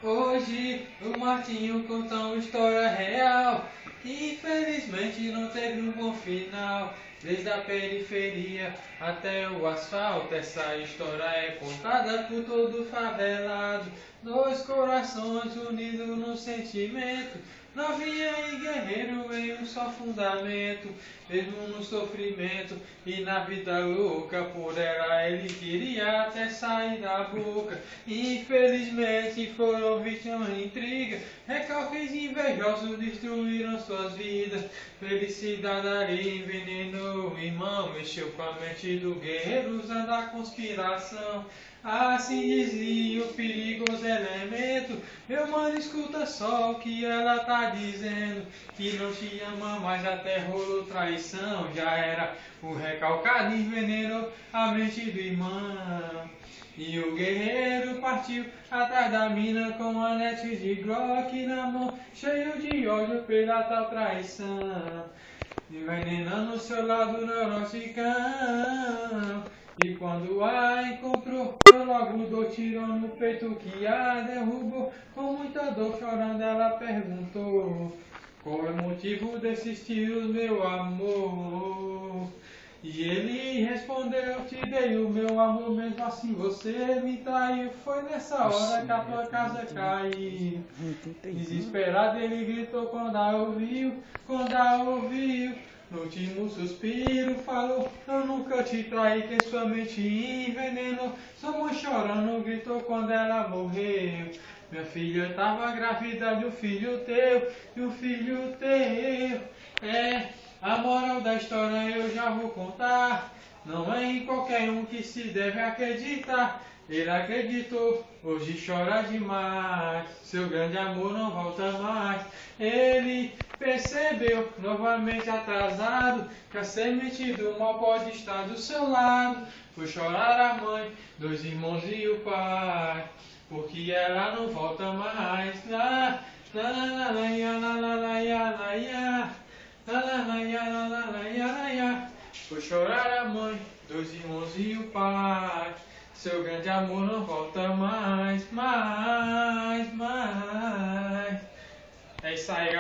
Hoje o Martinho conta uma história real. Infelizmente não teve um bom final. Desde a periferia até o asfalto, essa história é contada por todo favelado. Dois corações unidos no sentimento, novinha e guerreiro em um só fundamento. Mesmo no sofrimento e na vida louca, por ela ele queria até sair da boca. Infelizmente foram vítimas de intriga, recalques invejosos destruíram suas vidas. Felicidade ali envenenou o irmão, mexeu com a mente do guerreiro usando a conspiração. Assim dizia o perigoso elemento: meu mano, escuta só o que ela tá dizendo, que não te ama mais, até rolou traição. Já era o recalcado, envenenou a mente do irmão. E o guerreiro partiu atrás da mina com a net de Glock na mão, cheio de ódio pela tal traição, envenenando seu lado neuroticão. E quando a encontrou, logo do tirão no peito que a derrubou. Com muita dor chorando ela perguntou: qual é o motivo desses tiros, meu amor? E ele respondeu: te dei o meu amor, mesmo assim você me traiu. Foi nessa hora que a tua casa caiu. Desesperado ele gritou quando a ouviu, no último suspiro falou: eu nunca te traí, que sua mente envenenou. Sua mãe chorando gritou quando ela morreu: minha filha estava grávida de um filho teu, A moral da história eu já vou contar. Não é em qualquer um que se deve acreditar. Ele acreditou, hoje chora demais. Seu grande amor não volta mais. Ele percebeu, novamente atrasado, que a semente do mal pode estar do seu lado. Foi chorar a mãe, dois irmãos e o pai, porque ela não volta mais. Lá, lá, lá, lá, lá, lá, lá, lá, lá, lá. Foi chorar a mãe, dois irmãos e o pai. Seu grande amor não volta mais. É isso aí, galera.